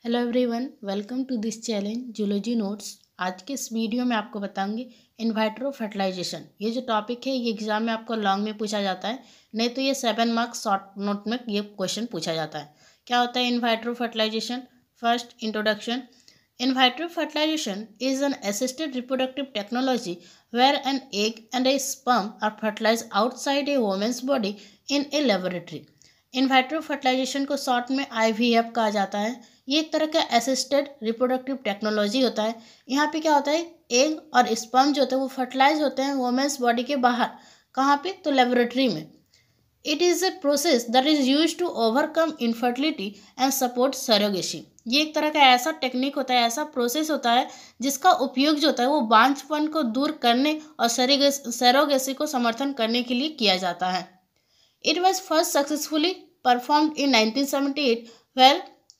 Hello everyone, welcome to this challenge zoology notes. आज के इस वीडियो में आपको बताऊंगी इन वाइट्रो फर्टिलाइजेशन। ये जो टॉपिक है ये एग्जाम में आपको लॉन्ग में पूछा जाता है, नहीं तो ये 7 मार्क्स शॉर्ट नोट में ये क्वेश्चन पूछा जाता है। क्या होता है in vitro fertilisation? First, introduction. In vitro fertilisation is an assisted reproductive technology where an egg and a sperm are fertilise outside a women's body in a laboratory. In vitro fertilisation को short में IVF कहा जाता है। ये एक तरह का assisted reproductive technology होता है। यहाँ पे क्या होता है, एग और स्पर्म जो होते हैं वो फर्टिलाइज होते हैं वोमेन्स बॉडी के बाहर। कहाँ पे? तो लेबोरेटरी में। It is a process that is use to overcome infertility and support surrogacy. ये एक तरह का ऐसा टेक्निक होता है, ऐसा प्रोसेस होता है जिसका उपयोग जो होता है वो बांझपन को दूर करने और सरोगेसी को समर्थन करने के लिए किया जाता है। It was first successfully performed in 1978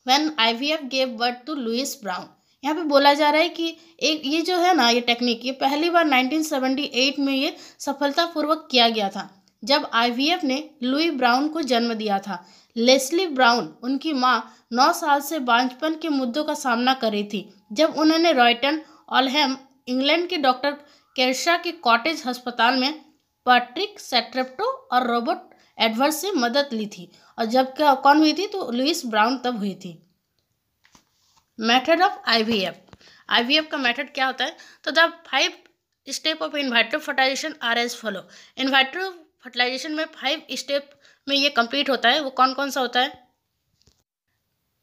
when IVF gave birth to Louis Brown। यहाँ पे बोला जा रहा है कि एक ये जो है ना, ये टेक्निक ये पहली बार 1978 में ये सफलतापूर्वक किया गया था, जब IVF ने लुई ब्राउन को जन्म दिया था। लेस्ली ब्राउन उनकी माँ 9 साल से बांझपन के मुद्दों का सामना कर रही थी, जब उन्होंने रॉयटन ऑलहैम इंग्लैंड के डॉक्टर केरशा के कॉटेज अस्पताल में पैट्रिक सेट्रेप्टो और रॉबर्ट एडवर्ड से मदद ली थी। और जब कौन हुई थी? तो लुइस ब्राउन तब हुई थी। मेथड ऑफ IVF का मेथड क्या होता है? तो the 5 step of in vitro fertilization are as follow. In vitro fertilization में 5 स्टेप में ये कंप्लीट होता है। वो कौन कौन सा होता है?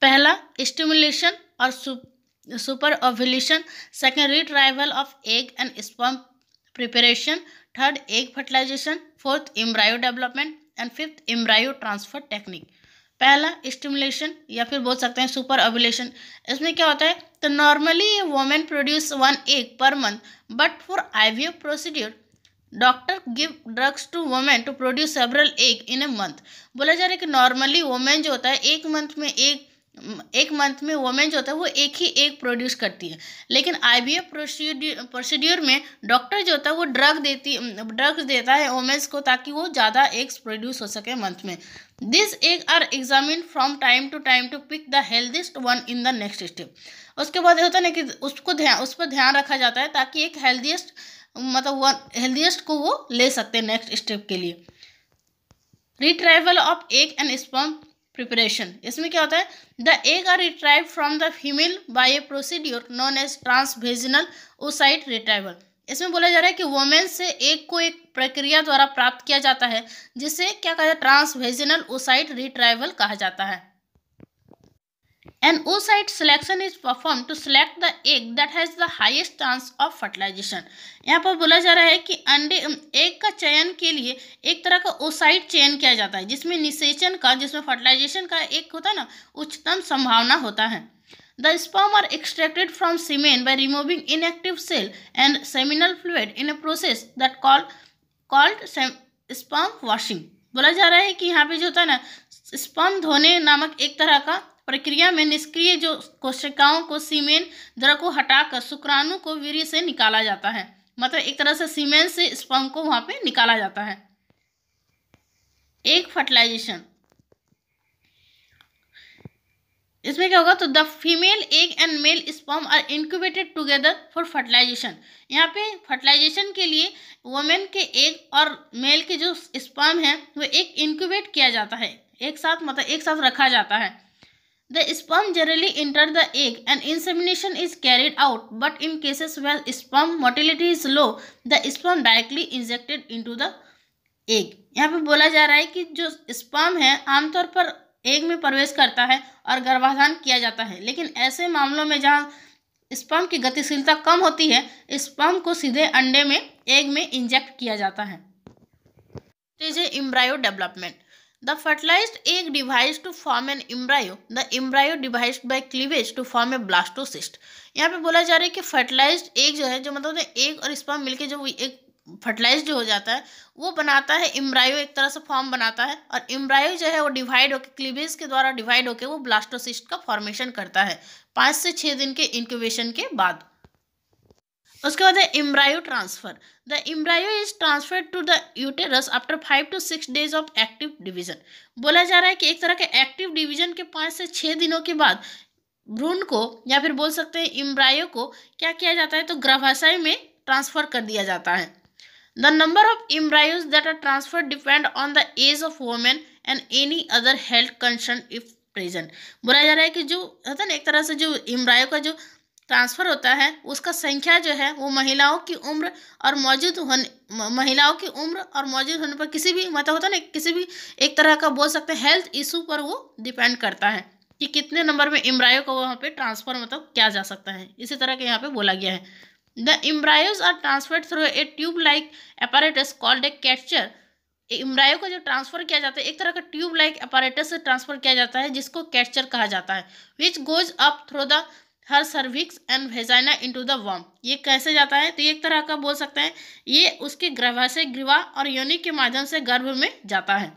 पहला, स्टिमुलेशन और super ovulation. Second, retrieval of egg and sperm preparation. Third, egg fertilization. Fourth, embryo development and fifth, embryo transfer technique. पहला, स्टिमुलेशन या फिर बोल सकते हैं सुपर ओव्यूलेशन। इसमें क्या होता है? तो normally women produce 1 egg per month, but for IVF procedure doctor give drugs to women to produce several egg in a month. बोला जा रहा है कि नॉर्मली वोमेन जो होता है एक मंथ में वोमेन जो होता है वो एक ही एग प्रोड्यूस करती है, लेकिन IVF प्रोसीड्यूर में डॉक्टर जो होता है वो ड्रग्स देता है वोमेन्स को, ताकि वो ज़्यादा एग्स प्रोड्यूस हो सके मंथ में। This egg are examine from time to time to pick the healthiest one in the next step. उसके बाद होता है ना कि उस पर ध्यान रखा जाता है ताकि एक हेल्दीएस्ट को वो ले सकते हैं नेक्स्ट स्टेप के लिए। Retrieval of egg and sperm preparation. इसमें क्या होता है? The egg are retrieve from the female by a procedure known as transvaginal oocyte retrieval. इसमें बोला जा रहा है कि वोमेन से एग को एक प्रक्रिया द्वारा प्राप्त किया जाता है, जिसे क्या कहा जाता है? ट्रांसवेजिनल oocyte रिट्राइवल कहा जाता है। An oocyte selection is performed to select the egg that has the highest chance of fertilization। यहाँ पर बोला जा रहा है कि एग का चयन के लिए एक तरह का oocyte चयन किया जाता है, जिसमें फर्टिलाइजेशन का एक होता है ना, उच्चतम संभावना होता है। The sperm are extracted from semen by removing inactive cell and seminal fluid in a process that called sperm washing। बोला जा रहा है कि यहाँ पे जो होता है ना, स्पर्म धोने नामक एक तरह का प्रक्रिया में निष्क्रिय जो कोशिकाओं को सीमेन द्रव को हटाकर शुक्राणु को वीर्य से निकाला जाता है। मतलब एक तरह से सीमेन से स्पर्म को वहां पे निकाला जाता है। एग फर्टिलाइजेशन, इसमें क्या होगा? तो the female egg and male sperm are incubated together for fertilization. यहाँ पे फर्टिलाइजेशन के लिए वुमेन के एग और मेल के जो स्पर्म है वो एक इंक्यूबेट किया जाता है, एक साथ रखा जाता है। The sperm generally enter the egg and insemination is carried out, but in cases where sperm motility is low, the sperm directly injected into the egg। यहाँ पे बोला जा रहा है कि जो स्पर्म है आमतौर पर एग में प्रवेश करता है और गर्भाधान किया जाता है, लेकिन ऐसे मामलों में जहाँ स्पर्म की गतिशीलता कम होती है, स्पर्म को सीधे अंडे में एग में इंजेक्ट किया जाता है। Embryo development. The fertilized egg divides to form an embryo. The embryo divides by cleavage to form a blastocyst। यहाँ पे बोला जा रहा है कि फर्टिलाइज्ड एग जो है, जो मतलब एग और स्पर्म मिलके जो एक फर्टिलाइज्ड जो हो जाता है वो बनाता है एम्ब्रायो, एक तरह से फॉर्म बनाता है। और एम्ब्रायो जो है वो डिवाइड होकर क्लीवेज के द्वारा डिवाइड होकर वो ब्लास्टोसिस्ट का फॉर्मेशन करता है 5 से 6 दिन के इंक्यूबेशन के बाद। उसके बाद है embryo transfer. The embryo is transferred to the uterus after 5 to 6 days of active division. बोला जा रहा है कि एक तरह के एक्टिव डिवीजन के 5 से 6 दिनों के बाद भ्रूण को या फिर बोल सकते हैं एम्ब्रायो को क्या किया जाता है, तो गर्भाशय में ट्रांसफर कर दिया जाता है। The number of embryos that are transfer depend on the age of women and any other health concern if present. बोला जा रहा है कि जो होता है ना, एक तरह से जो एम्ब्रायो का जो ट्रांसफर होता है उसका संख्या जो है वो महिलाओं की उम्र और मौजूद होने पर किसी भी मतलब होता है ना, किसी भी एक तरह का बोल सकते हैं हेल्थ इशू पर वो डिपेंड करता है कि कितने नंबर में एम्ब्रायो को वहाँ पे ट्रांसफर मतलब किया जा सकता है। इसी तरह के यहाँ पे बोला गया है। The embryos are transferred through a tube like apparatus called a capture. Embryo को जो ट्रांसफर किया जाता है एक तरह का ट्यूब लाइक apparatus से ट्रांसफर किया जाता है जिसको कैप्चर कहा जाता है। Which goes up through the her cervix and vagina into the वर्म। ये कैसे जाता है, तो ये एक तरह का बोल सकते हैं ये उसके गर्भाशय ग्रीवा और योनि के माध्यम से गर्भ में जाता है।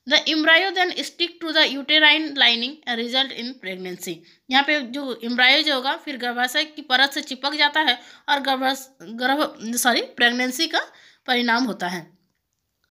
The embryo then stick to the uterine lining and result in pregnancy. यहाँ पे जो एम्ब्रायो जो होगा फिर गर्भाशय की परत से चिपक जाता है और प्रेगनेंसी का परिणाम होता है।